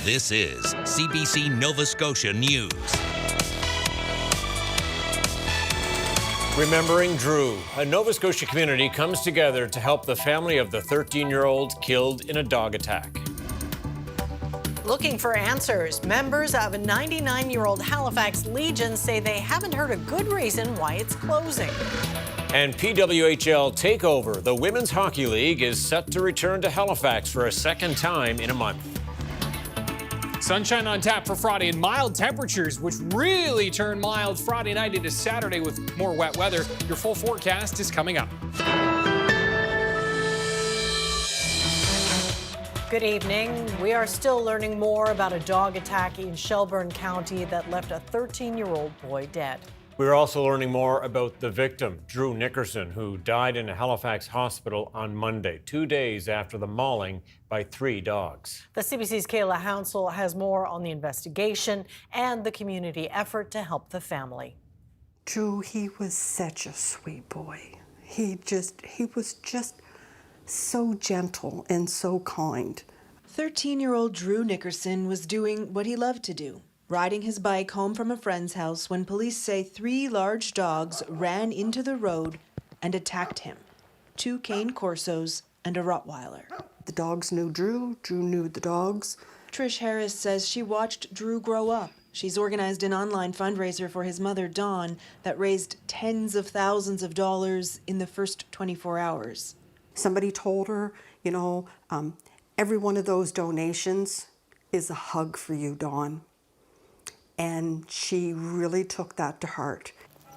This is CBC Nova Scotia News. Remembering Drew, a Nova Scotia community comes together to help the family of the 13-year-old killed in a dog attack. Looking for answers, members of a 99-year-old Halifax Legion say they haven't heard a good reason why it's closing. And PWHL takeover. The Women's Hockey League is set to return to Halifax for a second time in a month. Sunshine on tap for Friday and mild temperatures, which really turn mild Friday night into Saturday with more wet weather. Your full forecast is coming up. Good evening. We are still learning more about a dog attack in Shelburne County that left a 13-year-old boy dead. We're also learning more about the victim, Drew Nickerson, who died in a Halifax hospital on Monday, 2 days after the mauling by 3 dogs. The CBC's Kayla Hounsell has more on the investigation and the community effort to help the family. Drew, he was such a sweet boy. He was just so gentle and so kind. 13-year-old Drew Nickerson was doing what he loved to do, riding his bike home from a friend's house when police say 3 large dogs ran into the road and attacked him. 2 cane corsos and a Rottweiler. The dogs knew Drew, Drew knew the dogs. Trish Harris says she watched Drew grow up. She's organized an online fundraiser for his mother, Dawn, that raised tens of thousands of dollars in the first 24 hours. Somebody told her, every one of those donations is a hug for you, Dawn. And she really took that to heart.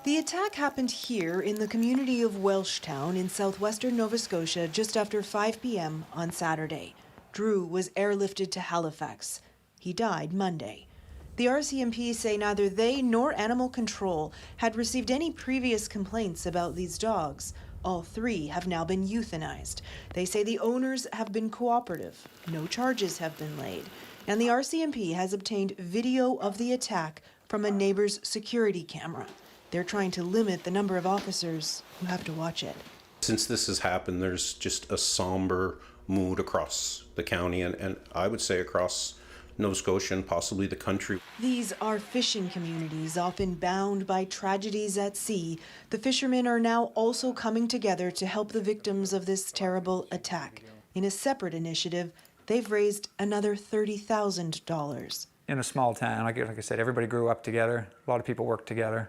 The attack happened here in the community of Welshtown in southwestern Nova Scotia just after 5 p.m. on Saturday. Drew was airlifted to Halifax. He died Monday. The RCMP say neither they nor Animal Control had received any previous complaints about these dogs. All 3 have now been euthanized. They say the owners have been cooperative. No charges have been laid. And the RCMP has obtained video of the attack from a neighbor's security camera. They're trying to limit the number of officers who have to watch it. Since this has happened, there's just a somber mood across the county and I would say across Nova Scotia and possibly the country. These are fishing communities, often bound by tragedies at sea. The fishermen are now also coming together to help the victims of this terrible attack. In a separate initiative, they've raised another $30,000. In a small town, like I said, everybody grew up together. A lot of people work together.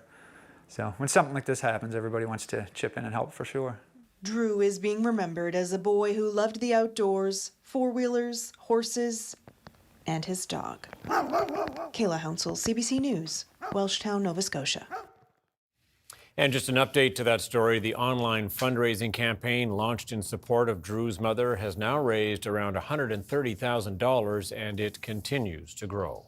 So when something like this happens, everybody wants to chip in and help for sure. Drew is being remembered as a boy who loved the outdoors, four-wheelers, horses, and his dog. Kayla Hounsell, CBC News, Welshtown, Nova Scotia. And just an update to that story, the online fundraising campaign launched in support of Drew's mother has now raised around $130,000 and it continues to grow.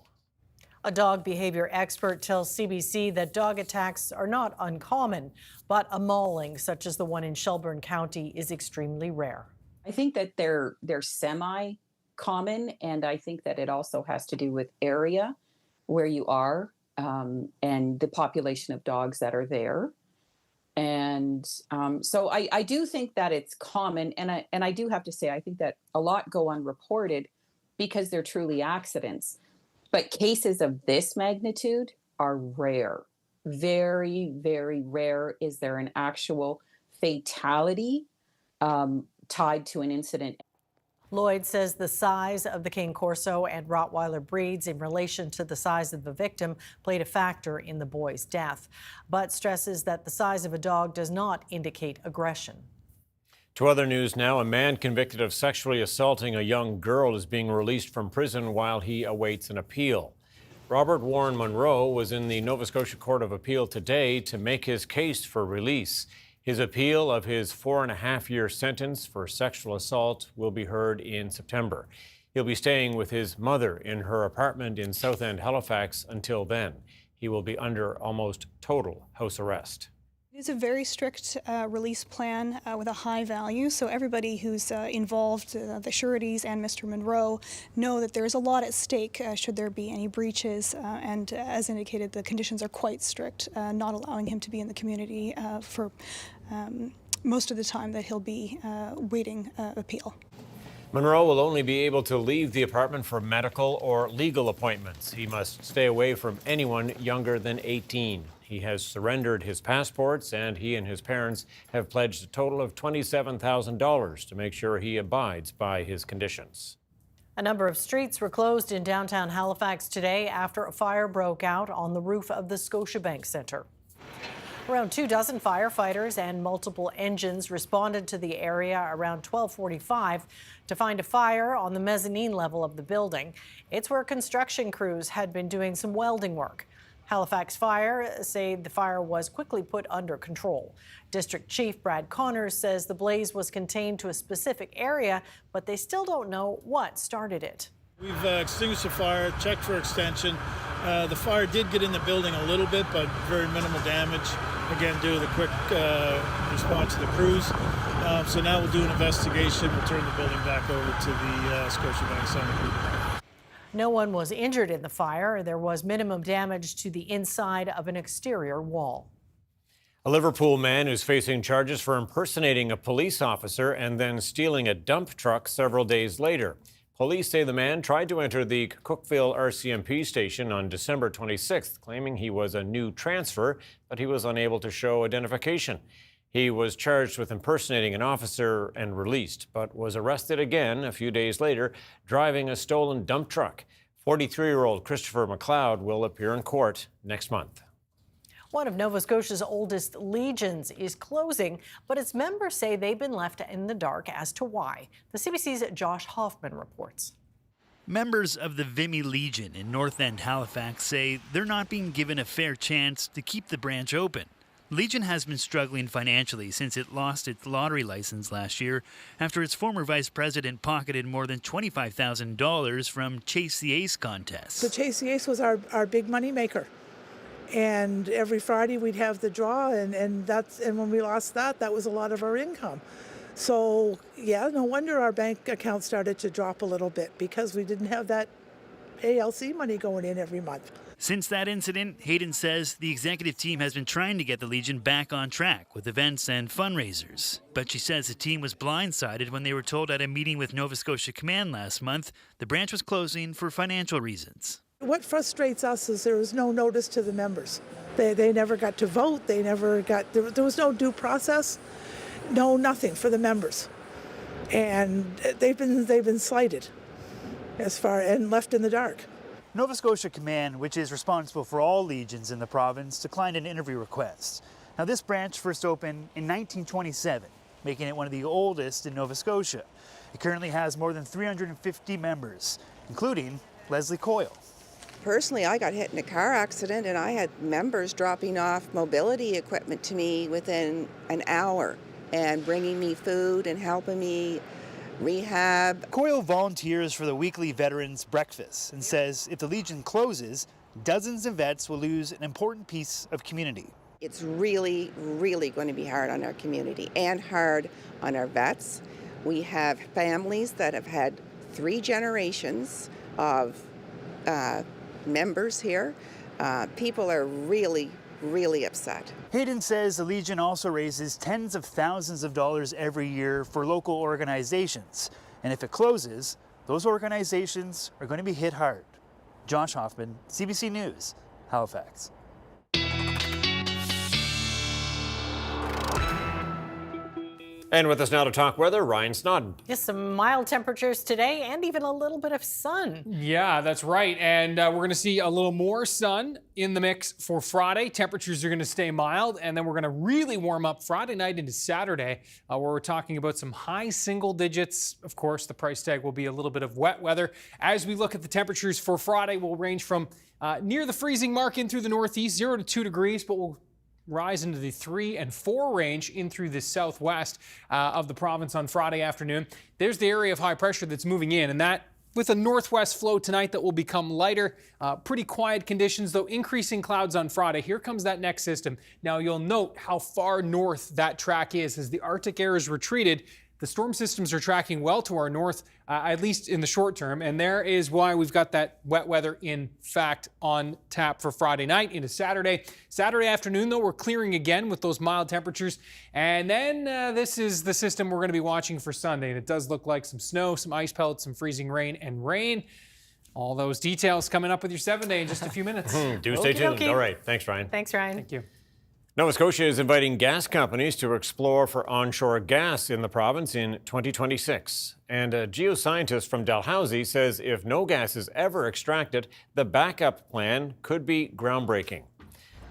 A dog behavior expert tells CBC that dog attacks are not uncommon, but a mauling such as the one in Shelburne County is extremely rare. I think that they're semi-common, and I think that it also has to do with area where you are and the population of dogs that are there. And so I do think that it's common, and I do have to say I think that a lot go unreported because they're truly accidents. But cases of this magnitude are rare. Very, very rare is there an actual fatality tied to an incident. Lloyd says the size of the Cane Corso and Rottweiler breeds in relation to the size of the victim played a factor in the boy's death, but stresses that the size of a dog does not indicate aggression. To other news now, a man convicted of sexually assaulting a young girl is being released from prison while he awaits an appeal. Robert Warren Monroe was in the Nova Scotia Court of Appeal today to make his case for release. His appeal of his 4.5-year sentence for sexual assault will be heard in September. He'll be staying with his mother in her apartment in South End, Halifax until then. He will be under almost total house arrest. It is a very strict release plan with a high value, so everybody who's involved, the sureties and Mr. Monroe, know that there's a lot at stake should there be any breaches, and as indicated, the conditions are quite strict, not allowing him to be in the community for most of the time that he'll be waiting appeal. Monroe will only be able to leave the apartment for medical or legal appointments. He must stay away from anyone younger than 18. He has surrendered his passports, and he and his parents have pledged a total of $27,000 to make sure he abides by his conditions. A number of streets were closed in downtown Halifax today after a fire broke out on the roof of the Scotia Bank Center. Around 24 firefighters and multiple engines responded to the area around 12:45 to find a fire on the mezzanine level of the building. It's where construction crews had been doing some welding work. Halifax Fire say the fire was quickly put under control. District Chief Brad Connors says the blaze was contained to a specific area, but they still don't know what started it. We've extinguished the fire, checked for extension. The fire did get in the building a little bit, but very minimal damage, again, due to the quick response of the crews. So now we'll do an investigation. We'll turn the building back over to the Scotia Bank Center. No one was injured in the fire. There was minimum damage to the inside of an exterior wall. A Liverpool man is facing charges for impersonating a police officer and then stealing a dump truck several days later. Police say the man tried to enter the Cookville RCMP station on December 26th, claiming he was a new transfer, but he was unable to show identification. He was charged with impersonating an officer and released, but was arrested again a few days later, driving a stolen dump truck. 43-year-old Christopher McLeod will appear in court next month. One of Nova Scotia's oldest legions is closing, but its members say they've been left in the dark as to why. The CBC's Josh Hoffman reports. Members of the Vimy Legion in North End Halifax say they're not being given a fair chance to keep the branch open. Legion has been struggling financially since it lost its lottery license last year after its former vice president pocketed more than $25,000 from Chase the Ace contests. The Chase the Ace was our big money maker. And every Friday we'd have the draw, and when we lost that was a lot of our income. So yeah, no wonder our bank account started to drop a little bit because we didn't have that ALC money going in every month. Since that incident, Hayden says the executive team has been trying to get the Legion back on track with events and fundraisers. But she says the team was blindsided when they were told at a meeting with Nova Scotia Command last month the branch was closing for financial reasons. What frustrates us is there was no notice to the members. They never got to vote. They never got, there was no due process, nothing for the members. And they've been slighted and left in the dark. Nova Scotia Command, which is responsible for all legions in the province, declined an interview request. Now, this branch first opened in 1927, making it one of the oldest in Nova Scotia. It currently has more than 350 members, including Leslie Coyle. Personally, I got hit in a car accident and I had members dropping off mobility equipment to me within an hour and bringing me food and helping me rehab. Coyle volunteers for the weekly Veterans Breakfast and says if the Legion closes, dozens of vets will lose an important piece of community. It's really, really going to be hard on our community and hard on our vets. We have families that have had 3 generations of members here. People are really upset. Hayden says the Legion also raises tens of thousands of dollars every year for local organizations. And if it closes, those organizations are going to be hit hard. Josh Hoffman, CBC News, Halifax. And with us now to talk weather, Ryan Snoddon. Yes, some mild temperatures today and even a little bit of sun. Yeah, that's right. And we're going to see a little more sun in the mix for Friday. Temperatures are going to stay mild, and then we're going to really warm up Friday night into Saturday, where we're talking about some high single digits. Of course, the price tag will be a little bit of wet weather. As we look at the temperatures for Friday, we'll range from near the freezing mark in through the northeast, 0 to 2 degrees, but we'll rise into the 3 and 4 range in through the southwest of the province on Friday afternoon. There's the area of high pressure that's moving in, and that with a northwest flow tonight that will become lighter. Pretty quiet conditions, though increasing clouds on Friday. Here comes that next system. Now you'll note how far north that track is as the Arctic air is retreated. the storm systems are tracking well to our north, at least in the short term. And there is why we've got that wet weather, in fact, on tap for Friday night into Saturday. Saturday afternoon, though, we're clearing again with those mild temperatures. And then this is the system we're going to be watching for Sunday. And it does look like some snow, some ice pellets, some freezing rain and rain. All those details coming up with your 7-day in just a few minutes. Do stay tuned. All right. Thanks, Ryan. Thanks, Ryan. Thank you. Nova Scotia is inviting gas companies to explore for onshore gas in the province in 2026. And a geoscientist from Dalhousie says if no gas is ever extracted, the backup plan could be groundbreaking.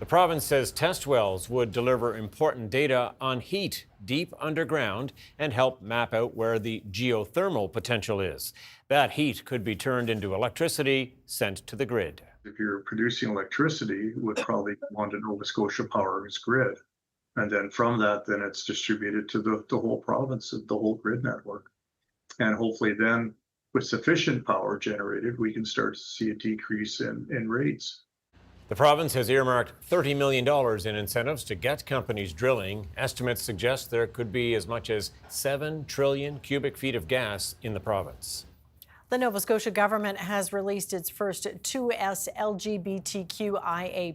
The province says test wells would deliver important data on heat deep underground and help map out where the geothermal potential is. That heat could be turned into electricity sent to the grid. If you're producing electricity, it would probably go onto Nova Scotia Power's grid. And then from that, then it's distributed to the whole province, the whole grid network. And hopefully then, with sufficient power generated, we can start to see a decrease in rates. The province has earmarked $30 million in incentives to get companies drilling. Estimates suggest there could be as much as 7 trillion cubic feet of gas in the province. The Nova Scotia government has released its first 2S LGBTQIA+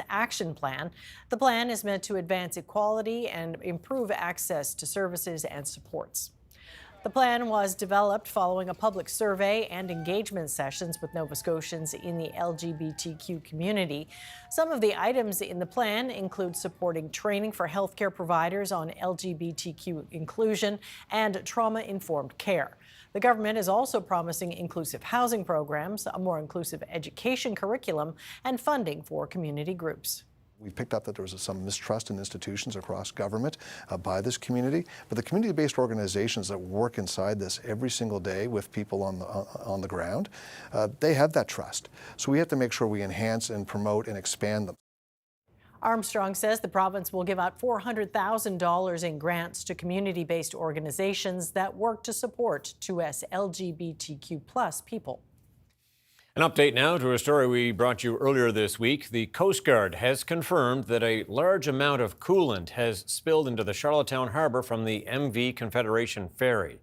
action plan. The plan is meant to advance equality and improve access to services and supports. The plan was developed following a public survey and engagement sessions with Nova Scotians in the LGBTQ community. Some of the items in the plan include supporting training for healthcare providers on LGBTQ inclusion and trauma-informed care. The government is also promising inclusive housing programs, a more inclusive education curriculum, and funding for community groups. We picked up that there was some mistrust in institutions across government by this community, but the community-based organizations that work inside this every single day with people on the ground, they have that trust. So we have to make sure we enhance and promote and expand them. Armstrong says the province will give out $400,000 in grants to community-based organizations that work to support 2S LGBTQ+ people. An update now to a story we brought you earlier this week. The Coast Guard has confirmed that a large amount of coolant has spilled into the Charlottetown Harbour from the MV Confederation ferry.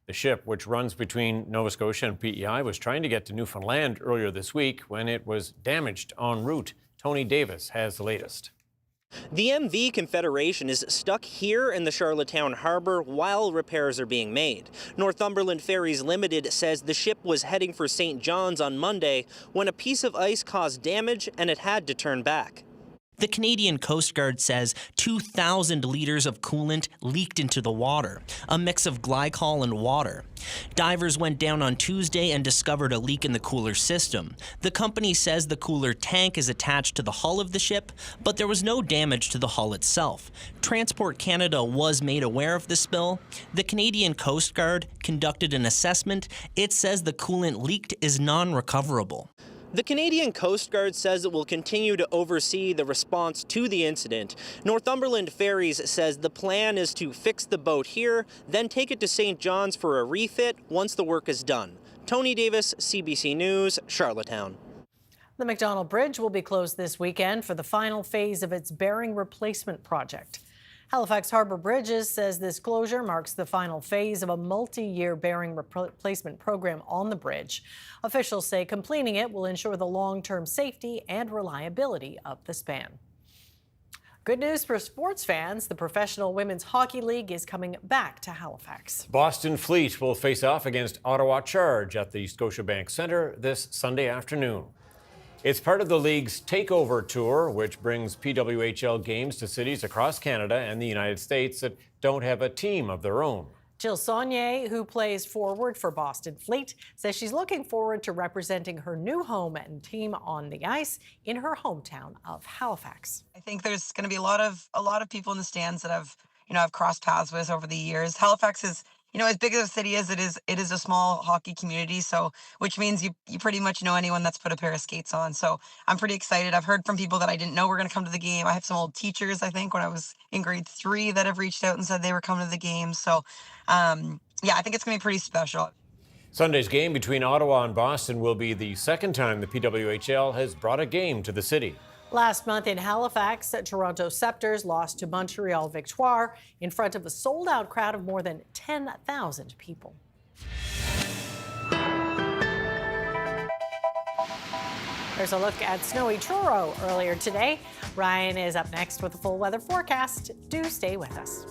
The ship, which runs between Nova Scotia and PEI, was trying to get to Newfoundland earlier this week when it was damaged en route. Tony Davis has the latest. The MV Confederation is stuck here in the Charlottetown Harbour while repairs are being made. Northumberland Ferries Limited says the ship was heading for St. John's on Monday when a piece of ice caused damage and it had to turn back. The Canadian Coast Guard says 2,000 liters of coolant leaked into the water, a mix of glycol and water. Divers went down on Tuesday and discovered a leak in the cooler system. The company says the cooler tank is attached to the hull of the ship, but there was no damage to the hull itself. Transport Canada was made aware of the spill. The Canadian Coast Guard conducted an assessment. It says the coolant leaked is non-recoverable. The Canadian Coast Guard says it will continue to oversee the response to the incident. Northumberland Ferries says the plan is to fix the boat here, then take it to St. John's for a refit once the work is done. Tony Davis, CBC News, Charlottetown. The McDonald Bridge will be closed this weekend for the final phase of its bearing replacement project. Halifax Harbour Bridges says this closure marks the final phase of a multi-year bearing replacement program on the bridge. Officials say completing it will ensure the long-term safety and reliability of the span. Good news for sports fans. The Professional Women's Hockey League is coming back to Halifax. Boston Fleet will face off against Ottawa Charge at the Scotia Bank Center this Sunday afternoon. It's part of the league's takeover tour, which brings PWHL games to cities across Canada and the United States that don't have a team of their own. Jill Saunier, who plays forward for Boston Fleet, says she's looking forward to representing her new home and team on the ice in her hometown of Halifax. I think there's going to be a lot of people in the stands that I've crossed paths with over the years. Halifax is, as big as a city is, it is a small hockey community, so which means you pretty much know anyone that's put a pair of skates on. So I'm pretty excited. I've heard from people that I didn't know were going to come to the game. I have some old teachers, I think, when I was in grade 3 that have reached out and said they were coming to the game. So, I think it's going to be pretty special. Sunday's game between Ottawa and Boston will be the second time the PWHL has brought a game to the city. Last month in Halifax, Toronto Scepters lost to Montreal Victoire in front of a sold-out crowd of more than 10,000 people. There's a look at snowy Truro earlier today. Ryan is up next with a full weather forecast. Do stay with us.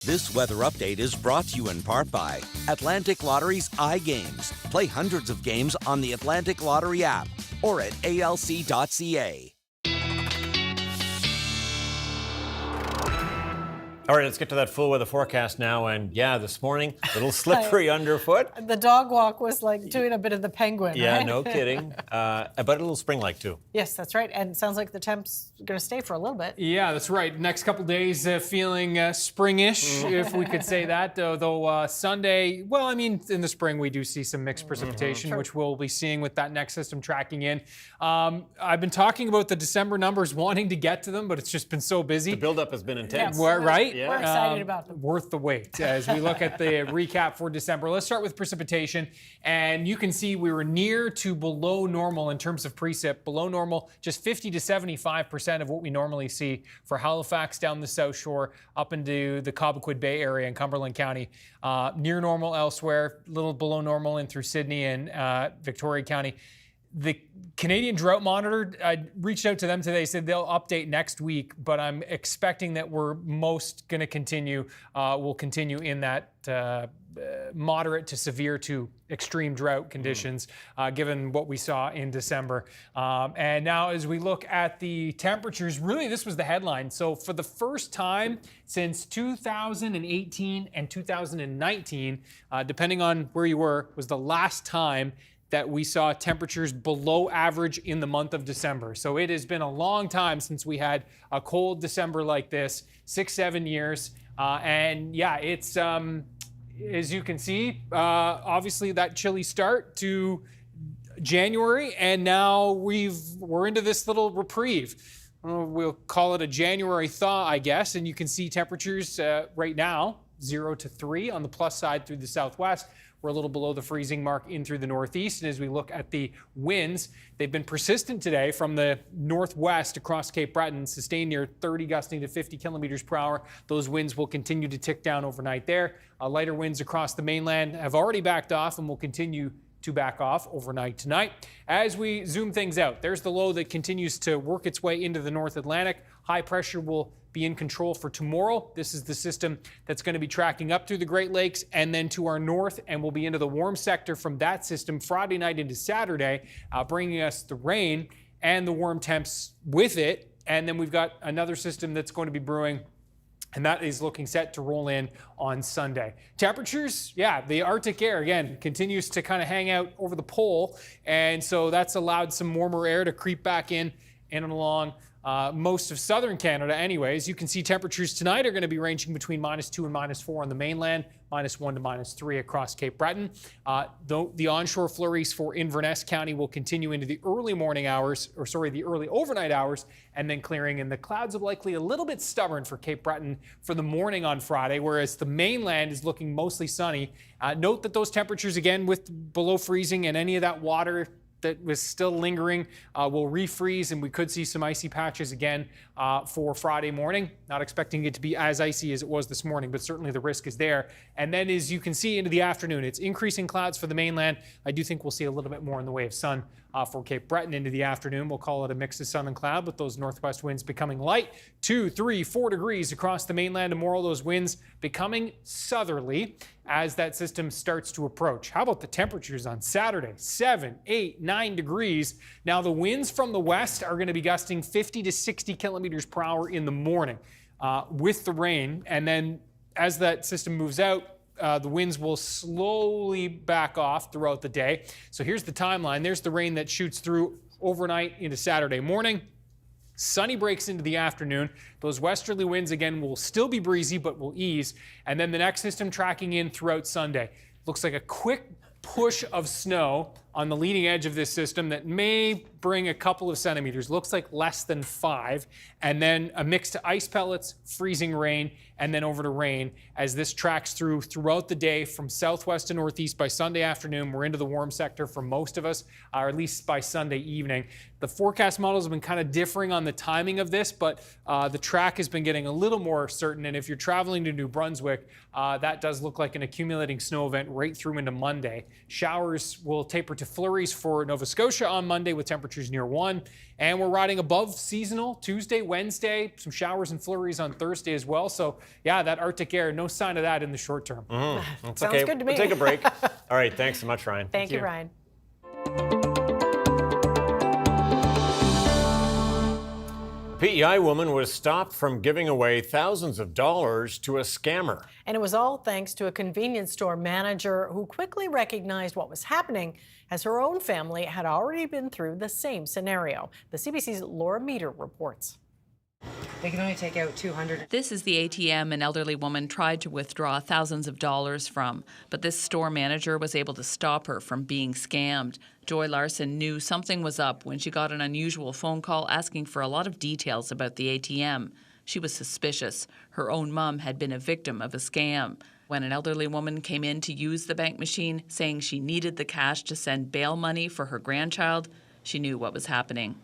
This weather update is brought to you in part by Atlantic Lottery's iGames. Play hundreds of games on the Atlantic Lottery app or at alc.ca. All right, let's get to that full weather forecast now. And yeah, this morning, a little slippery underfoot. The dog walk was like doing a bit of the penguin, Yeah, right? no kidding. But a little spring-like, too. Yes, that's right. And it sounds like the temp's going to stay for a little bit. Yeah, that's right. Next couple days feeling springish, if we could say that. Though Sunday, well, I mean, in the spring, we do see some mixed precipitation, which we'll be seeing with that next system tracking in. I've been talking about the December numbers, wanting to get to them, but it's just been so busy. The buildup has been intense. Right? We're excited about them. Worth the wait as we look at the recap for December. Let's start with precipitation. And you can see we were near to below normal in terms of precip. Below normal, just 50 to 75% of what we normally see for Halifax down the South Shore up into the Cobequid Bay area in Cumberland County. Near normal elsewhere, a little below normal in through Sydney and Victoria County. The Canadian Drought Monitor, I reached out to them today, said they'll update next week, but I'm expecting that we're most going to continue, will continue in that moderate to severe to extreme drought conditions, given what we saw in December. And now as we look at the temperatures, really this was the headline. So for the first time since 2018 and 2019, depending on where you were, was the last time that we saw temperatures below average in the month of December. So it has been a long time since we had a cold December like this, 6-7 years. And yeah, it's, as you can see, obviously that chilly start to January, and now we're into this little reprieve. We'll call it a January thaw, I guess, and you can see temperatures right now, 0 to 3 on the plus side through the southwest. We're a little below the freezing mark in through the northeast. And as we look at the winds, they've been persistent today from the northwest across Cape Breton, sustained near 30, gusting to 50 kilometers per hour. Those winds will continue to tick down overnight there. Lighter winds across the mainland have already backed off and will continue to back off overnight tonight. As we zoom things out, there's the low that continues to work its way into the North Atlantic. High pressure will be in control for tomorrow. This is the system that's going to be tracking up through the Great Lakes and then to our north, and we'll be into the warm sector from that system Friday night into Saturday, bringing us the rain and the warm temps with it. And then we've got another system that's going to be brewing, and that is looking set to roll in on Sunday. Temperatures, yeah, the Arctic air, again, continues to kind of hang out over the pole. And so that's allowed some warmer air to creep back in and along most of southern Canada anyways. You can see temperatures tonight are going to be ranging between -2 and -4 on the mainland, -1 to -3 across Cape Breton. Though the onshore flurries for Inverness County will continue into the early morning hours, the early overnight hours, and then clearing. And the clouds are likely a little bit stubborn for Cape Breton for the morning on Friday, whereas the mainland is looking mostly sunny. Note that those temperatures, again, with below freezing and any of that water that was still lingering will refreeze, and we could see some icy patches again for Friday morning. Not expecting it to be as icy as it was this morning, but certainly the risk is there. And then as you can see into the afternoon, it's increasing clouds for the mainland. I do think we'll see a little bit more in the way of sun for Cape Breton into the afternoon. We'll call it a mix of sun and cloud, with those northwest winds becoming light, 2, 3, 4 degrees across the mainland. Tomorrow, those winds becoming southerly as that system starts to approach. How about the temperatures on Saturday? 7, 8, 9 degrees. Now the winds from the west are going to be gusting 50 to 60 kilometers per hour in the morning with the rain. And then as that system moves out, the winds will slowly back off throughout the day. So here's the timeline. There's the rain that shoots through overnight into Saturday morning. Sunny breaks into the afternoon. Those westerly winds, again, will still be breezy, but will ease. And then the next system tracking in throughout Sunday. Looks like a quick push of snow on the leading edge of this system that may bring a couple of centimeters. Looks like less than 5. And then a mix to ice pellets, freezing rain, and then over to rain as this tracks throughout the day from southwest to northeast. By Sunday afternoon, we're into the warm sector for most of us, or at least by Sunday evening. The forecast models have been kind of differing on the timing of this, but the track has been getting a little more certain. And if you're traveling to New Brunswick, that does look like an accumulating snow event right through into Monday. Showers will taper to flurries for Nova Scotia on Monday with temperatures near 1. And we're riding above seasonal Tuesday, Wednesday, some showers and flurries on Thursday as well. So yeah, that Arctic air, no sign of that in the short term. That's Sounds okay. good to me. We'll take a break. All right, thanks so much, Ryan. Thank you, Ryan. A PEI woman was stopped from giving away thousands of dollars to a scammer. And it was all thanks to a convenience store manager who quickly recognized what was happening, as her own family had already been through the same scenario. The CBC's Laura Meter reports. They can only take out 200. This is the ATM an elderly woman tried to withdraw thousands of dollars from, but this store manager was able to stop her from being scammed. Joy Larson knew something was up when she got an unusual phone call asking for a lot of details about the ATM. She was suspicious. Her own mom had been a victim of a scam. When an elderly woman came in to use the bank machine, saying she needed the cash to send bail money for her grandchild, she knew what was happening.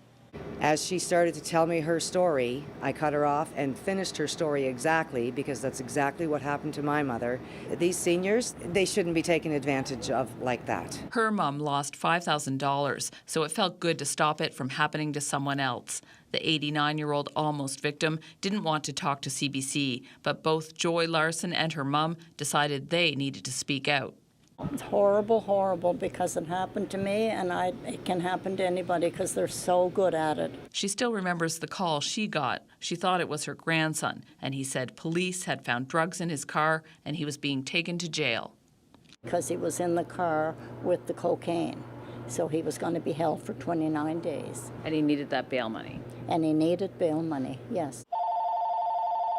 As she started to tell me her story, I cut her off and finished her story exactly, because that's exactly what happened to my mother. These seniors, they shouldn't be taken advantage of like that. Her mom lost $5,000, so it felt good to stop it from happening to someone else. The 89-year-old almost victim didn't want to talk to CBC, but both Joy Larson and her mom decided they needed to speak out. It's horrible, horrible, because it happened to me, and it can happen to anybody because they're so good at it. She still remembers the call she got. She thought it was her grandson, and he said police had found drugs in his car and he was being taken to jail. Because he was in the car with the cocaine, so he was going to be held for 29 days. And he needed that bail money. And he needed bail money, yes.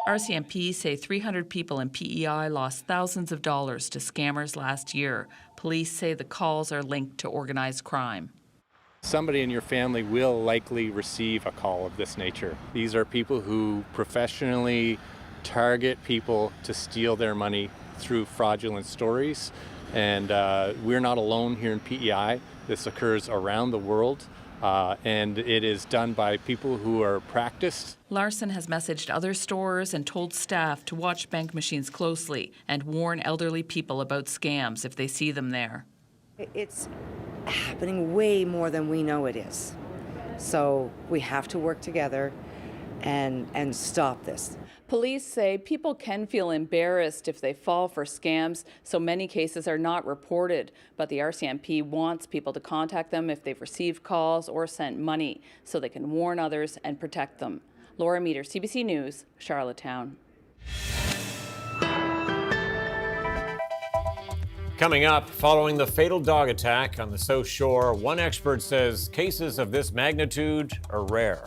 RCMP say 300 people in PEI lost thousands of dollars to scammers last year. Police say the calls are linked to organized crime. Somebody in your family will likely receive a call of this nature. These are people who professionally target people to steal their money through fraudulent stories. And we're not alone here in PEI. This occurs around the world. And it is done by people who are practiced. Larson has messaged other stores and told staff to watch bank machines closely and warn elderly people about scams if they see them there. It's happening way more than we know it is. So we have to work together and stop this. Police say people can feel embarrassed if they fall for scams, so many cases are not reported. But the RCMP wants people to contact them if they've received calls or sent money, so they can warn others and protect them. Laura Meter, CBC News, Charlottetown. Coming up, following the fatal dog attack on the South Shore, one expert says cases of this magnitude are rare.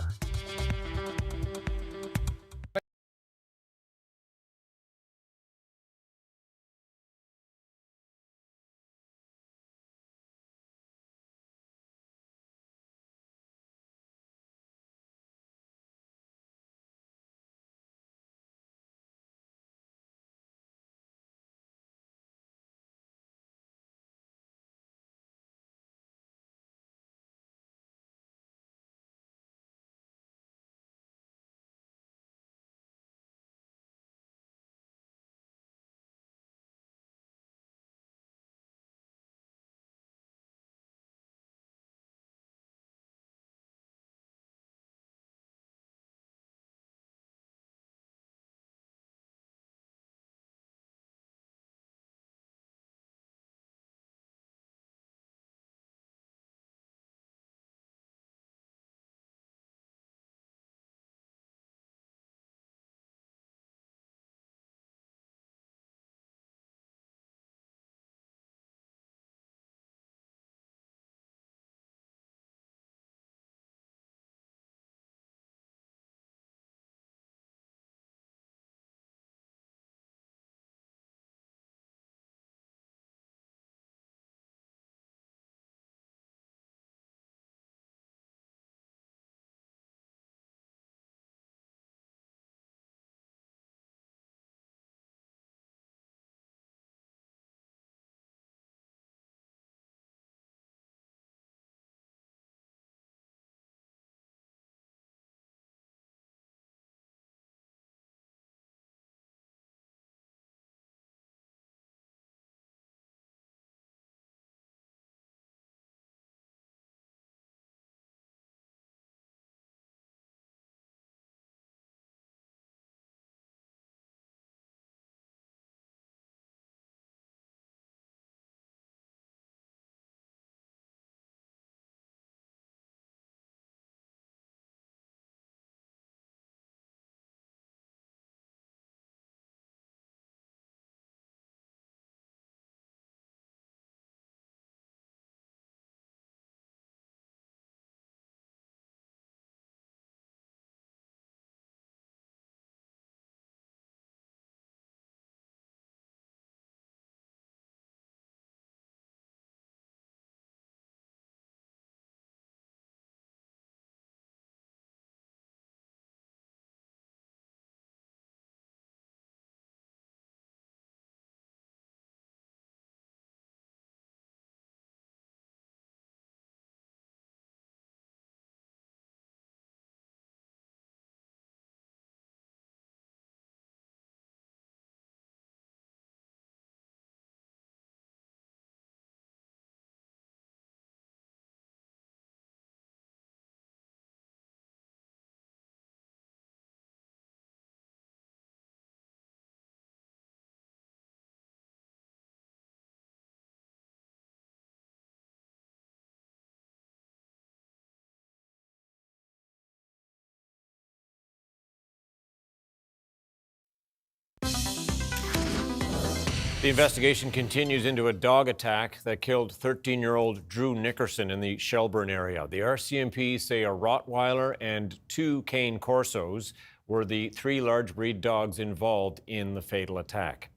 The investigation continues into a dog attack that killed 13-year-old Drew Nickerson in the Shelburne area. The RCMP say a Rottweiler and 2 Cane Corsos were the 3 large breed dogs involved in the fatal attack.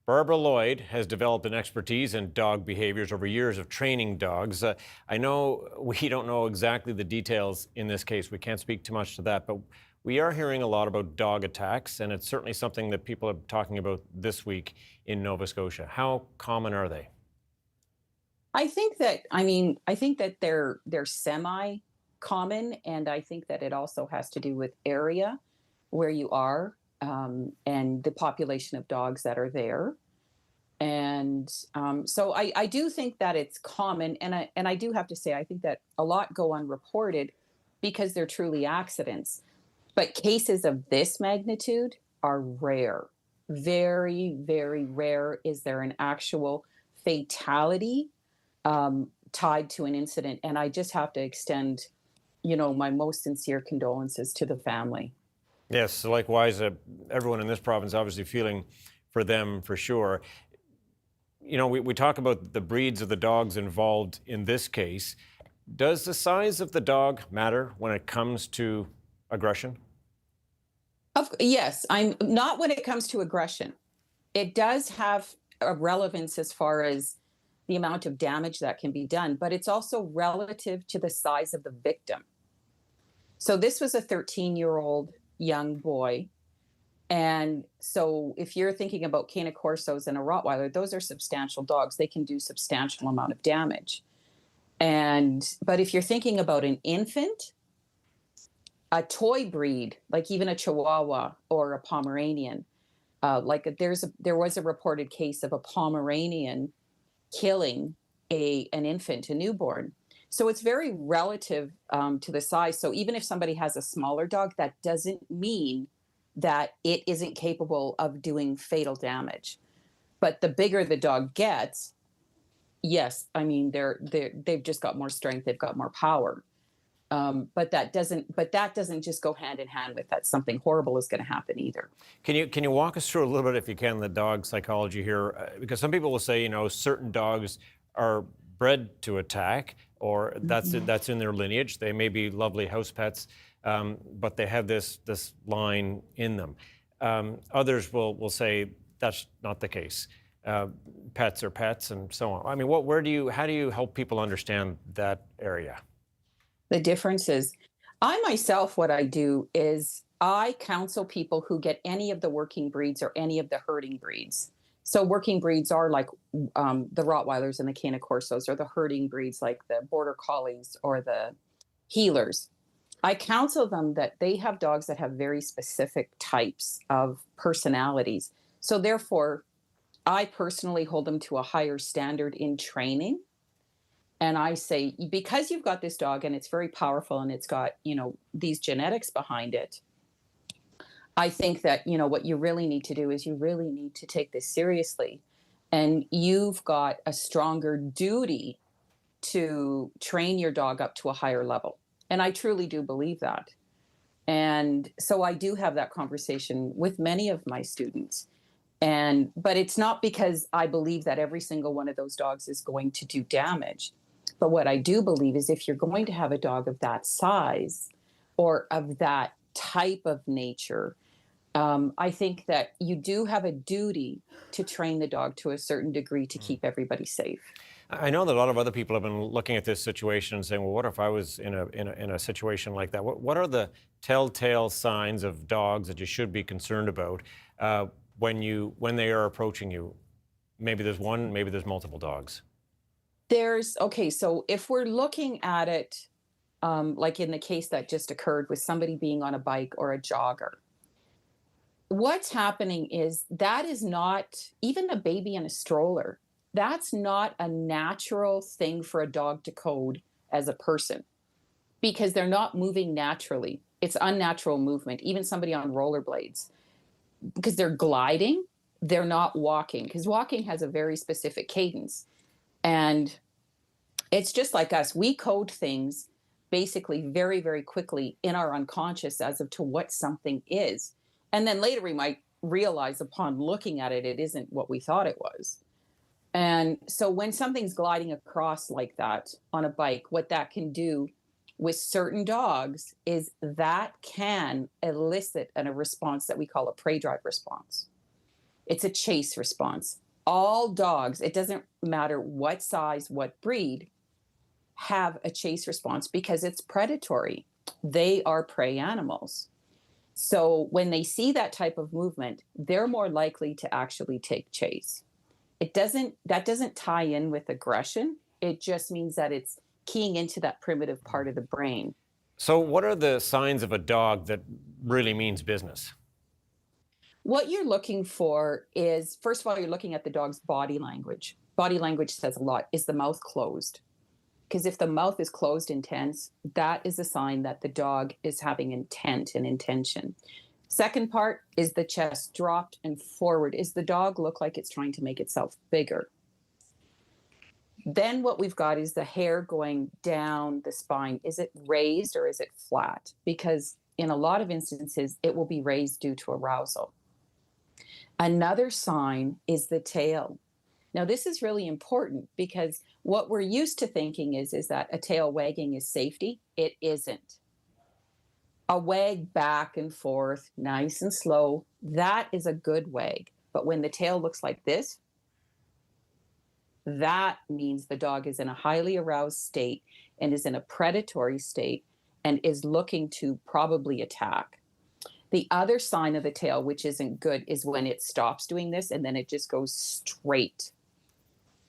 Barbara Lloyd has developed an expertise in dog behaviors over years of training dogs. I know we don't know exactly the details in this case. We can't speak too much to that, but we are hearing a lot about dog attacks, and it's certainly something that people are talking about this week in Nova Scotia. How common are they? I think that they're semi-common, and I think that it also has to do with area where you are and the population of dogs that are there. And so I do think that it's common, and I do have to say I think that a lot go unreported because they're truly accidents. But cases of this magnitude are rare. Very, very rare is there an actual fatality tied to an incident. And I just have to extend, my most sincere condolences to the family. Yes, likewise, everyone in this province obviously feeling for them for sure. We talk about the breeds of the dogs involved in this case. Does the size of the dog matter when it comes to aggression? Yes, I'm not when it comes to aggression. It does have a relevance as far as the amount of damage that can be done, but it's also relative to the size of the victim. So this was a 13-year-old young boy. And so if you're thinking about Cane Corsos and a Rottweiler, those are substantial dogs. They can do substantial amount of damage. But if you're thinking about an infant, a toy breed, like even a Chihuahua or a Pomeranian, there was a reported case of a Pomeranian killing an infant, a newborn. So it's very relative to the size. So even if somebody has a smaller dog, that doesn't mean that it isn't capable of doing fatal damage. But the bigger the dog gets, yes, they've just got more strength, they've got more power. But that doesn't just go hand in hand with that something horrible is going to happen either. Can you walk us through a little bit, if you can, the dog psychology here? Because some people will say, certain dogs are bred to attack, or that's in their lineage. They may be lovely house pets, but they have this line in them. Others will say that's not the case. Pets are pets, and so on. How do you help people understand that area? The difference is, I myself, what I do is I counsel people who get any of the working breeds or any of the herding breeds. So working breeds are like the Rottweilers and the Cane Corsos, or the herding breeds like the Border Collies or the Heelers. I counsel them that they have dogs that have very specific types of personalities. So therefore, I personally hold them to a higher standard in training. And I say, because you've got this dog and it's very powerful and it's got, these genetics behind it, I think that, what you really need to do is you really need to take this seriously. And you've got a stronger duty to train your dog up to a higher level. And I truly do believe that. And so I do have that conversation with many of my students. But it's not because I believe that every single one of those dogs is going to do damage. But what I do believe is if you're going to have a dog of that size or of that type of nature, I think that you do have a duty to train the dog to a certain degree to keep everybody safe. I know that a lot of other people have been looking at this situation and saying, well, what if I was in a situation like that? What are the telltale signs of dogs that you should be concerned about when they are approaching you? Maybe there's one, maybe there's multiple dogs. So if we're looking at it, like in the case that just occurred with somebody being on a bike or a jogger, what's happening is that is not, even a baby in a stroller, that's not a natural thing for a dog to code as a person, because they're not moving naturally. It's unnatural movement, even somebody on rollerblades, because they're gliding, they're not walking, because walking has a very specific cadence. And it's just like us. We code things basically very, very quickly in our unconscious as to what something is. And then later we might realize upon looking at it, it isn't what we thought it was. And so when something's gliding across like that on a bike, what that can do with certain dogs is that can elicit a response that we call a prey drive response. It's a chase response. All dogs, it doesn't matter what size, what breed, have a chase response because it's predatory. They are prey animals. So when they see that type of movement, they're more likely to actually take chase. That doesn't tie in with aggression. It just means that it's keying into that primitive part of the brain. So what are the signs of a dog that really means business? What you're looking for is, first of all, you're looking at the dog's body language. Body language says a lot. Is the mouth closed? Because if the mouth is closed and tense, that is a sign that the dog is having intent and intention. Second part is the chest dropped and forward. Is the dog look like it's trying to make itself bigger? Then what we've got is the hair going down the spine. Is it raised or is it flat? Because in a lot of instances, it will be raised due to arousal. Another sign is the tail. Now, this is really important because what we're used to thinking is that a tail wagging is safety. It isn't. A wag back and forth, nice and slow, that is a good wag. But when the tail looks like this, that means the dog is in a highly aroused state and is in a predatory state and is looking to probably attack. The other sign of the tail, which isn't good, is when it stops doing this and then it just goes straight.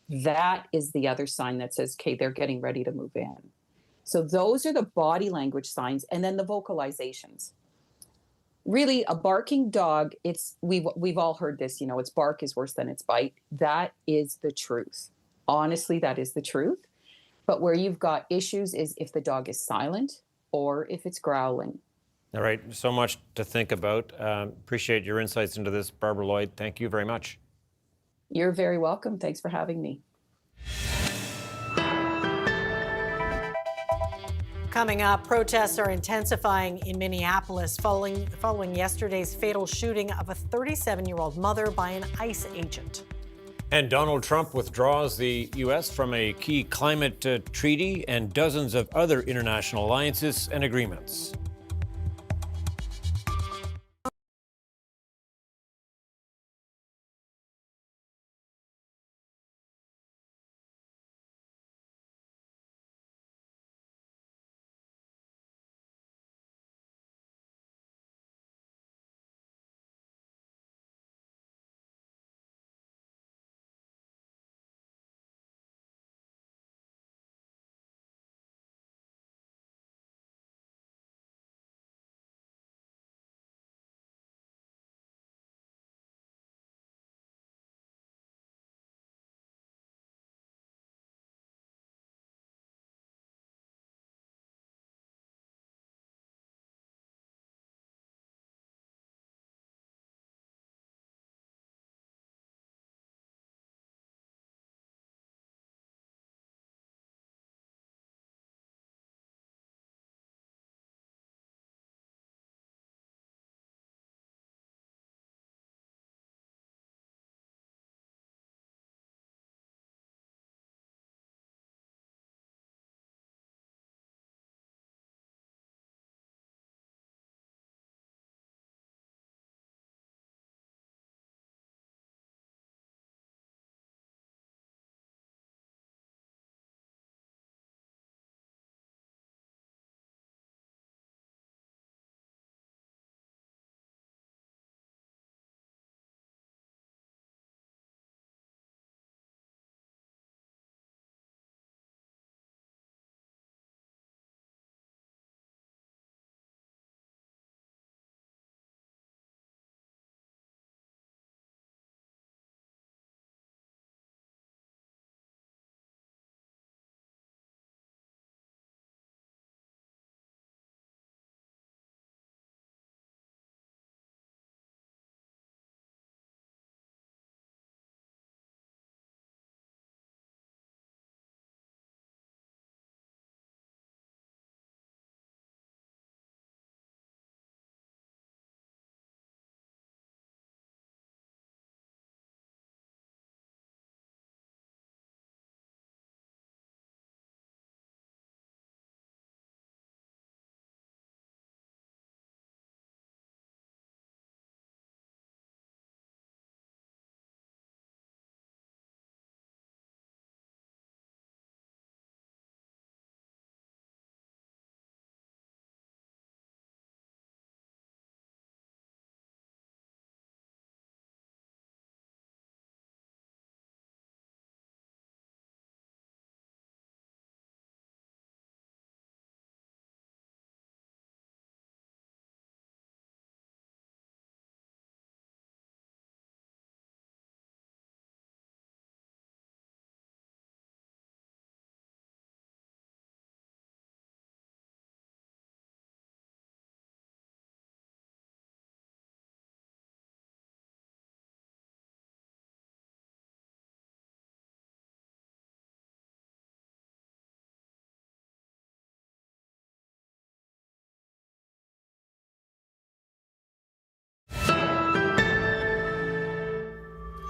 That is the other sign that says, okay, they're getting ready to move in. So those are the body language signs, and then the vocalizations. Really, a barking dog, we've all heard this, its bark is worse than its bite. That is the truth. Honestly, that is the truth. But where you've got issues is if the dog is silent or if it's growling. All right, so much to think about. Appreciate your insights into this, Barbara Lloyd. Thank you very much. You're very welcome. Thanks for having me. Coming up, protests are intensifying in Minneapolis following yesterday's fatal shooting of a 37-year-old mother by an ICE agent. And Donald Trump withdraws the U.S. from a key climate treaty and dozens of other international alliances and agreements.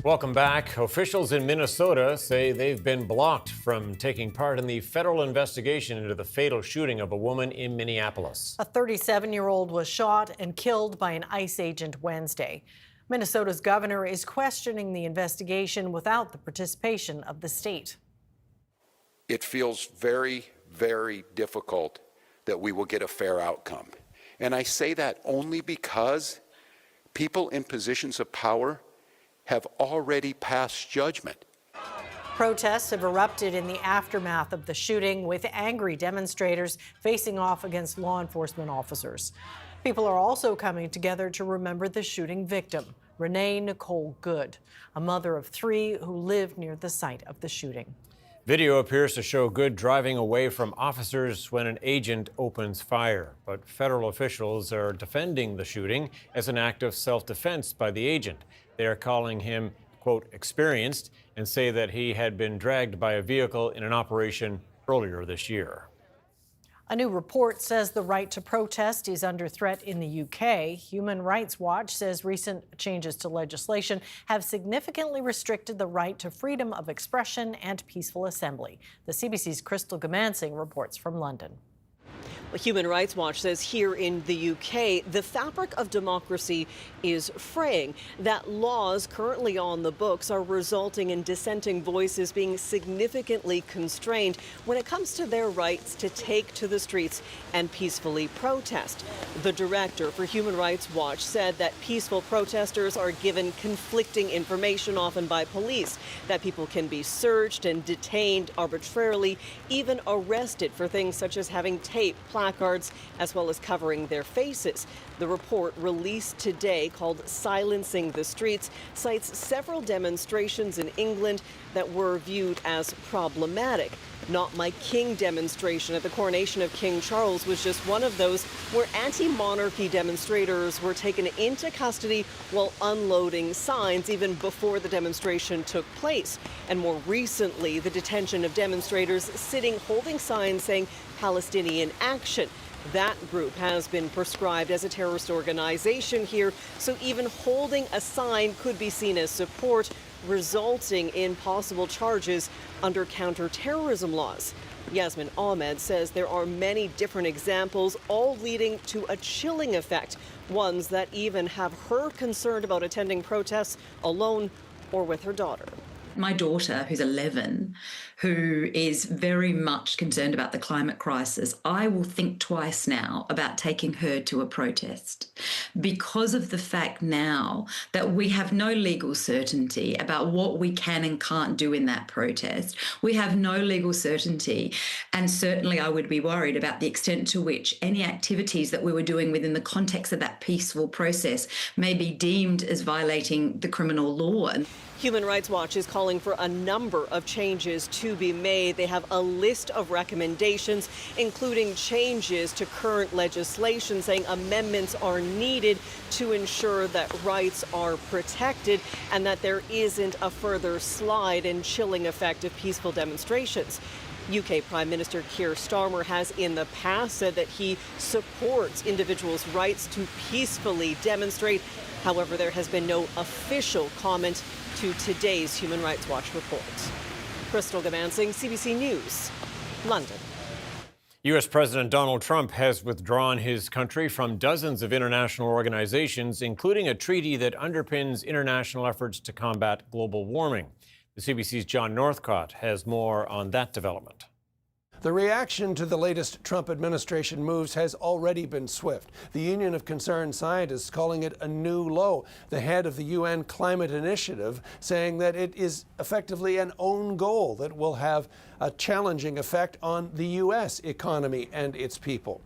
Welcome back. Officials in Minnesota say they've been blocked from taking part in the federal investigation into the fatal shooting of a woman in Minneapolis. A 37-year-old was shot and killed by an ICE agent Wednesday. Minnesota's governor is questioning the investigation without the participation of the state. It feels very, very difficult that we will get a fair outcome. And I say that only because people in positions of power have already passed judgment. Protests have erupted in the aftermath of the shooting, with angry demonstrators facing off against law enforcement officers. People are also coming together to remember the shooting victim, Renee Nicole Good, a mother of 3 who lived near the site of the shooting. Video appears to show Good driving away from officers when an agent opens fire. But federal officials are defending the shooting as an act of self-defense by the agent. They are calling him, quote, experienced, and say that he had been dragged by a vehicle in an operation earlier this year. A new report says the right to protest is under threat in the UK. Human Rights Watch says recent changes to legislation have significantly restricted the right to freedom of expression and peaceful assembly. The CBC's Crystal Gamansing reports from London. Human Rights Watch says here in the UK, the fabric of democracy is fraying, that laws currently on the books are resulting in dissenting voices being significantly constrained when it comes to their rights to take to the streets and peacefully protest. The director for Human Rights Watch said that peaceful protesters are given conflicting information, often by police, that people can be searched and detained arbitrarily, even arrested for things such as having tape, placards, as well as covering their faces. The report released today, called Silencing the Streets, cites several demonstrations in England that were viewed as problematic. Not My King demonstration at the coronation of King Charles was just one of those where anti-monarchy demonstrators were taken into custody while unloading signs even before the demonstration took place. And more recently, the detention of demonstrators sitting holding signs saying Palestinian action. That group has been prescribed as a terrorist organization here, so even holding a sign could be seen as support, resulting in possible charges under counterterrorism laws. Yasmin Ahmed says there are many different examples, all leading to a chilling effect, ones that even have her concerned about attending protests alone or with her daughter. My daughter, who's 11, who is very much concerned about the climate crisis, I will think twice now about taking her to a protest because of the fact now that we have no legal certainty about what we can and can't do in that protest. We have no legal certainty, and certainly I would be worried about the extent to which any activities that we were doing within the context of that peaceful process may be deemed as violating the criminal law. Human Rights Watch is calling for a number of changes to be made. They have a list of recommendations, including changes to current legislation, saying amendments are needed to ensure that rights are protected and that there isn't a further slide and chilling effect of peaceful demonstrations. UK Prime Minister Keir Starmer has in the past said that he supports individuals' rights to peacefully demonstrate. However, there has been no official comment to today's Human Rights Watch report. Crystal Gamansing, CBC News, London. U.S. President Donald Trump has withdrawn his country from dozens of international organizations, including a treaty that underpins international efforts to combat global warming. The CBC's John Northcott has more on that development. The reaction to the latest Trump administration moves has already been swift. The Union of Concerned Scientists calling it a new low. The head of the UN Climate Initiative saying that it is effectively an own goal that will have a challenging effect on the U.S. economy and its people.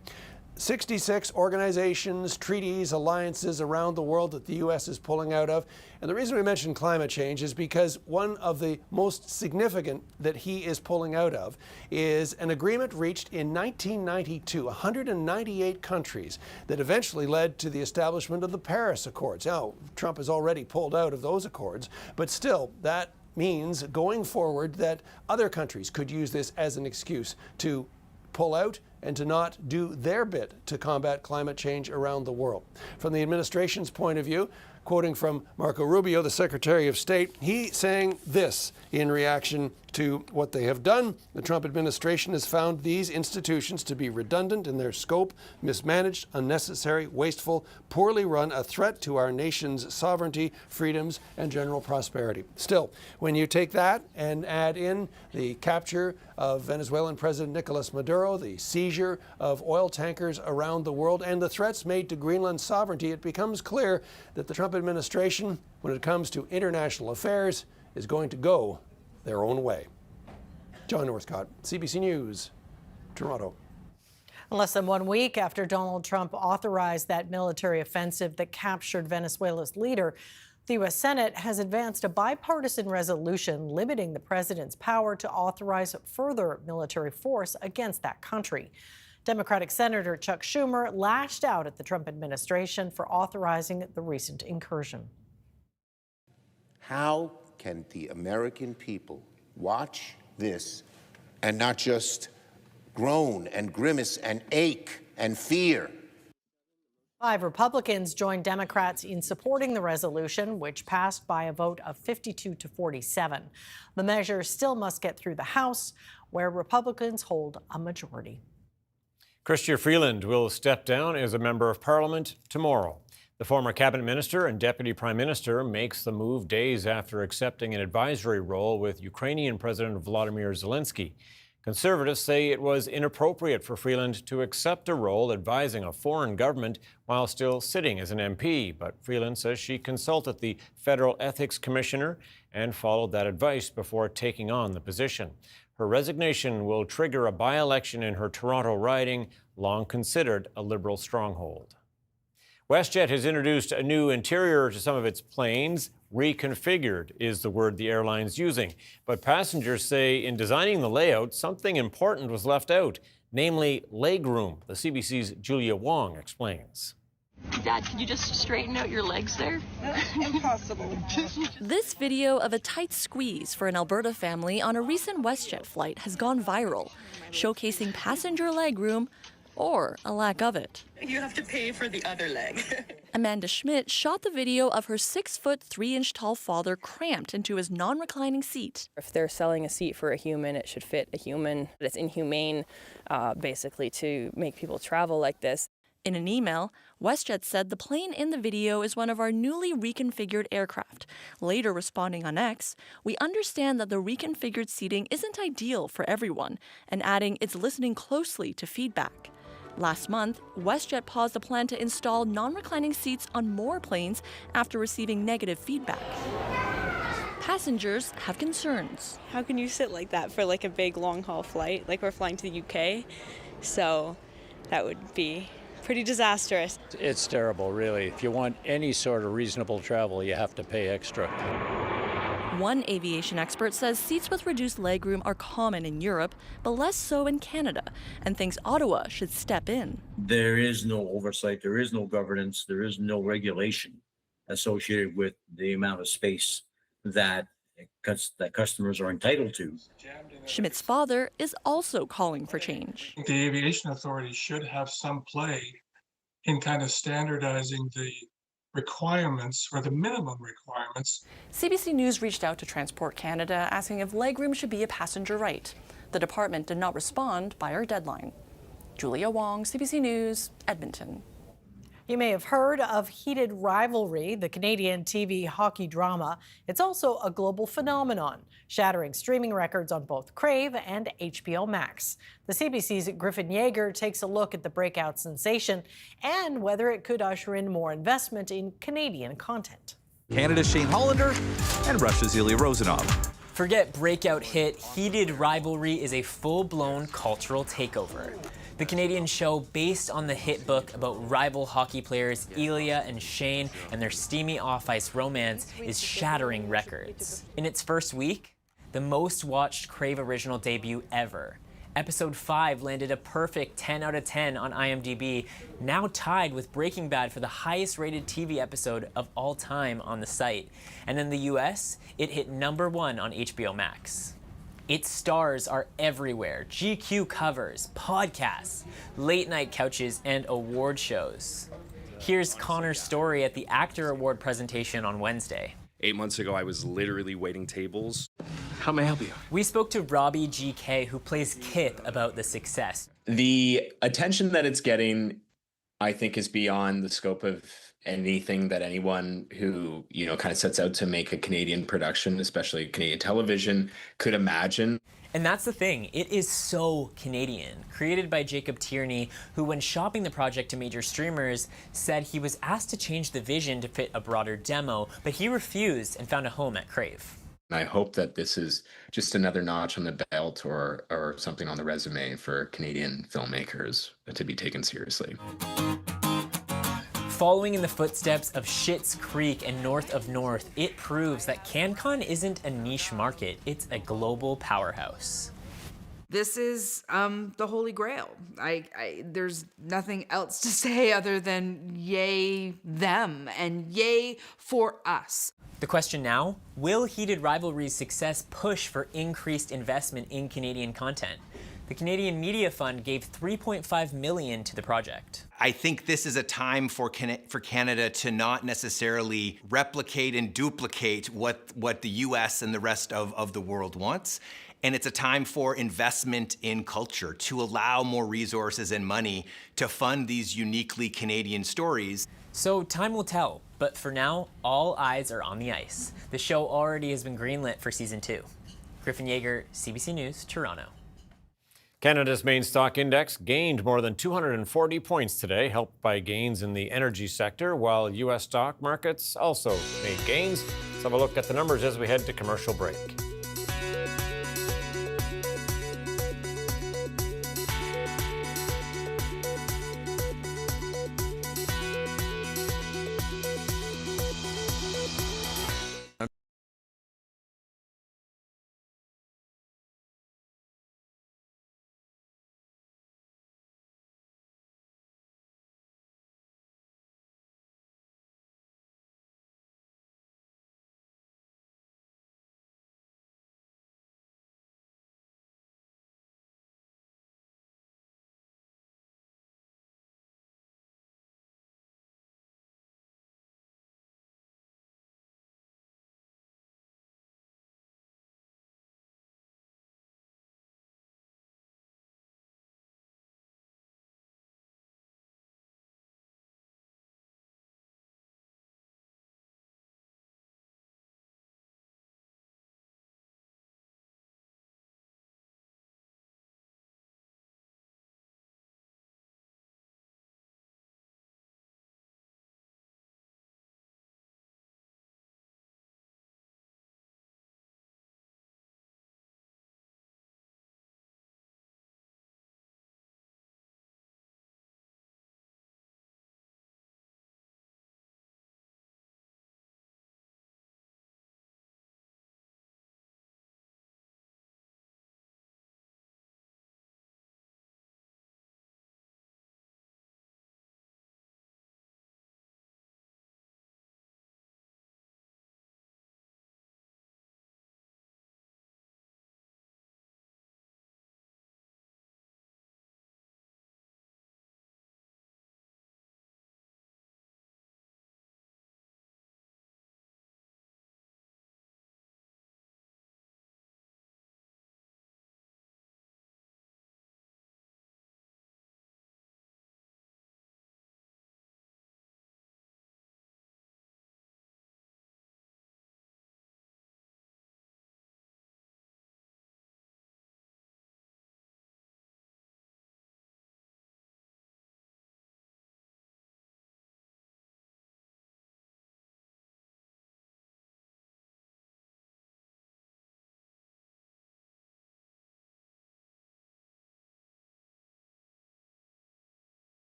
66 organizations, treaties, alliances around the world that the U.S. is pulling out of. And the reason we mention climate change is because one of the most significant that he is pulling out of is an agreement reached in 1992, 198 countries, that eventually led to the establishment of the Paris Accords. Now, Trump has already pulled out of those accords, but still, that means going forward that other countries could use this as an excuse to pull out and to not do their bit to combat climate change around the world. From the administration's point of view, quoting from Marco Rubio, the Secretary of State, he saying this in reaction to what they have done. The Trump administration has found these institutions to be redundant in their scope, mismanaged, unnecessary, wasteful, poorly run, a threat to our nation's sovereignty, freedoms, and general prosperity. Still, when you take that and add in the capture of Venezuelan President Nicolas Maduro, the seizure of oil tankers around the world, and the threats made to Greenland's sovereignty, it becomes clear that the Trump administration, when it comes to international affairs, is going to go their own way. John Northcott, CBC News, Toronto. Less than 1 week after Donald Trump authorized that military offensive that captured Venezuela's leader, the U.S. Senate has advanced a bipartisan resolution limiting the president's power to authorize further military force against that country. Democratic Senator Chuck Schumer lashed out at the Trump administration for authorizing the recent incursion. How can the American people watch this and not just groan and grimace and ache and fear? 5 Republicans joined Democrats in supporting the resolution, which passed by a vote of 52 to 47. The measure still must get through the House, where Republicans hold a majority. Chrystia Freeland will step down as a member of Parliament tomorrow. The former cabinet minister and deputy prime minister makes the move days after accepting an advisory role with Ukrainian President Volodymyr Zelensky. Conservatives say it was inappropriate for Freeland to accept a role advising a foreign government while still sitting as an MP, but Freeland says she consulted the Federal Ethics Commissioner and followed that advice before taking on the position. Her resignation will trigger a by-election in her Toronto riding, long considered a Liberal stronghold. WestJet has introduced a new interior to some of its planes. Reconfigured is the word the airline's using. But passengers say in designing the layout, something important was left out, namely legroom. The CBC's Julia Wong explains. Dad, could you just straighten out your legs there? Impossible. This video of a tight squeeze for an Alberta family on a recent WestJet flight has gone viral, showcasing passenger legroom or a lack of it. You have to pay for the other leg. Amanda Schmidt shot the video of her 6-foot 3-inch tall father cramped into his non-reclining seat. If they're selling a seat for a human, it should fit a human. It's inhumane, basically, to make people travel like this. In an email, WestJet said the plane in the video is one of our newly reconfigured aircraft. Later responding on X, we understand that the reconfigured seating isn't ideal for everyone, and adding it's listening closely to feedback. Last month, WestJet paused a plan to install non-reclining seats on more planes after receiving negative feedback. Passengers have concerns. How can you sit like that for like a big long-haul flight? Like we're flying to the UK, so that would be pretty disastrous. It's terrible, really. If you want any sort of reasonable travel, you have to pay extra. One aviation expert says seats with reduced legroom are common in Europe, but less so in Canada, and thinks Ottawa should step in. There is no oversight, there is no governance, there is no regulation associated with the amount of space that customers are entitled to. Schmidt's father is also calling for change. The aviation authority should have some play in kind of standardizing the requirements or the minimum requirements. CBC News reached out to Transport Canada asking if legroom should be a passenger right. The department did not respond by our deadline. Julia Wong, CBC News, Edmonton. You may have heard of heated Rivalry, the Canadian TV hockey drama. It's also a global phenomenon, shattering streaming records on both Crave and HBO Max. The CBC's Griffin Yeager takes a look at the breakout sensation and whether it could usher in more investment in Canadian content. Canada's Shane Hollander and Russia's Ilya Rozanov. Forget breakout hit, Heated Rivalry is a full-blown cultural takeover. The Canadian show, based on the hit book about rival hockey players Ilya and Shane and their steamy off-ice romance, is shattering records. In its first week, the most watched Crave original debut ever. Episode 5 landed a perfect 10 out of 10 on IMDb, now tied with Breaking Bad for the highest rated TV episode of all time on the site. And in the US, it hit #1 on HBO Max. Its stars are everywhere. GQ covers, podcasts, late night couches, and award shows. Here's Connor's story at the Actor Award presentation on Wednesday. 8 months ago, I was literally waiting tables. How may I help you? We spoke to Robbie GK, who plays Kip, about the success. The attention that it's getting, I think, is beyond the scope of anything that anyone who, kind of sets out to make a Canadian production, especially Canadian television, could imagine. And that's the thing, it is so Canadian. Created by Jacob Tierney, who when shopping the project to major streamers, said he was asked to change the vision to fit a broader demo, but he refused and found a home at Crave. I hope that this is just another notch on the belt or something on the resume for Canadian filmmakers to be taken seriously. Following in the footsteps of Schitt's Creek and North of North, it proves that CanCon isn't a niche market, it's a global powerhouse. This is the Holy Grail. There's nothing else to say other than yay them and yay for us. The question now, will Heated Rivalry's success push for increased investment in Canadian content? The Canadian Media Fund gave $3.5 million to the project. I think this is a time for Canada to not necessarily replicate and duplicate what the US and the rest of the world wants. And it's a time for investment in culture, to allow more resources and money to fund these uniquely Canadian stories. So time will tell, but for now, all eyes are on the ice. The show already has been greenlit for season 2. Griffin Yeager, CBC News, Toronto. Canada's main stock index gained more than 240 points today, helped by gains in the energy sector, while U.S. stock markets also made gains. Let's have a look at the numbers as we head to commercial break.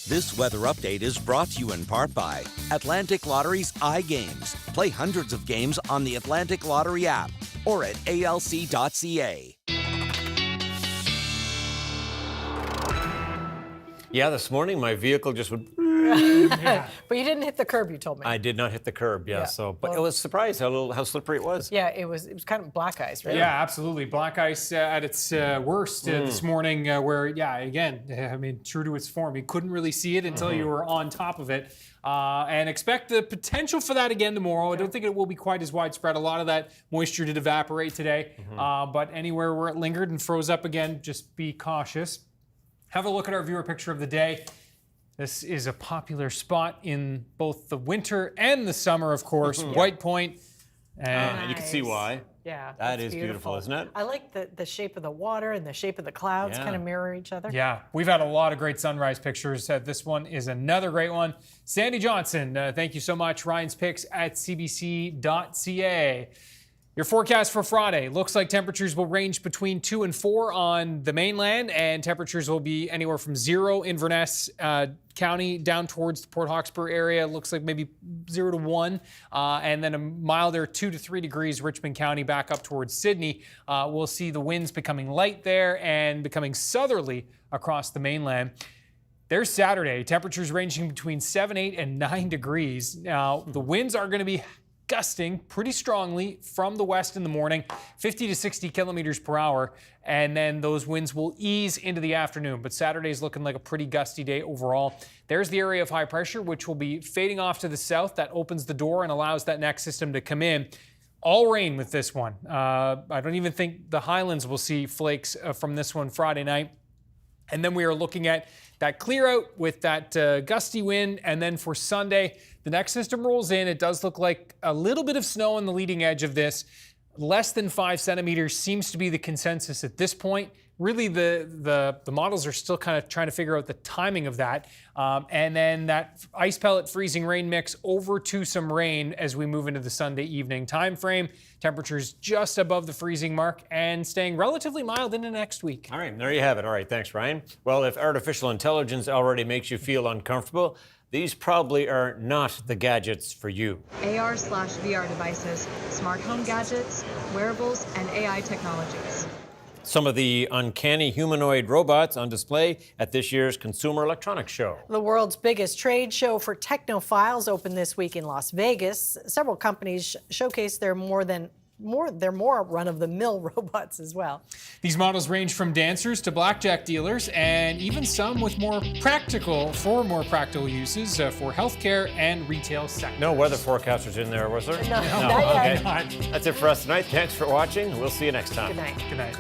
This weather update is brought to you in part by Atlantic Lottery's iGames. Play hundreds of games on the Atlantic Lottery app or at alc.ca. Yeah, this morning my vehicle just would... But you didn't hit the curb, you told me. I did not hit the curb, Yeah. but I was surprised how slippery it was. Yeah, it was kind of black ice, right? Yeah, absolutely. Black ice at its worst this morning where, again, I mean, true to its form. You couldn't really see it until you were on top of it. And expect the potential for that again tomorrow. I don't think it will be quite as widespread. A lot of that moisture did evaporate today. But anywhere where it lingered and froze up again, just be cautious. Have a look at our viewer picture of the day. This is a popular spot in both the winter and the summer, of course. White Point. And you can see why. Yeah, that is beautiful, isn't it? I like the shape of the water and the shape of the clouds kind of mirror each other. Yeah, we've had a lot of great sunrise pictures. This one is another great one. Sandy Johnson, thank you so much. Ryan's Picks at cbc.ca. Your forecast for Friday looks like temperatures will range between 2 and 4 on the mainland, and temperatures will be anywhere from 0 in Inverness County down towards the Port Hawkesbury area. Looks like maybe 0 to 1, and then a milder 2 to 3 degrees Richmond County back up towards Sydney. We'll see the winds becoming light there and becoming southerly across the mainland. There's Saturday, temperatures ranging between 7, 8, and 9 degrees. Now, the winds are going to be gusting pretty strongly from the west in the morning, 50 to 60 kilometers per hour, and then those winds will ease into the afternoon. But Saturday's looking like a pretty gusty day overall. There's the area of high pressure, which will be fading off to the south. That opens the door and allows that next system to come in. All rain with this one. I don't even think the Highlands will see flakes from this one Friday night. And then we are looking at that clear out with that gusty wind. And then for Sunday, the next system rolls in. It does look like a little bit of snow on the leading edge of this. Less than 5 centimeters seems to be the consensus at this point. Really, the models are still kind of trying to figure out the timing of that. And then that ice pellet freezing rain mix over to some rain as we move into the Sunday evening time frame. Temperatures just above the freezing mark and staying relatively mild into next week. All right, there you have it. All right, thanks, Ryan. Well, if artificial intelligence already makes you feel uncomfortable, these probably are not the gadgets for you. AR/VR devices, smart home gadgets, wearables, and AI technologies. Some of the uncanny humanoid robots on display at this year's Consumer Electronics Show. The world's biggest trade show for technophiles opened this week in Las Vegas. Several companies showcase their more run-of-the-mill robots as well. These models range from dancers to blackjack dealers, and even some with more practical uses for healthcare and retail sectors. No weather forecasters in there, was there? No, not yet. Okay. That's it for us tonight. Thanks for watching. We'll see you next time. Good night. Good night.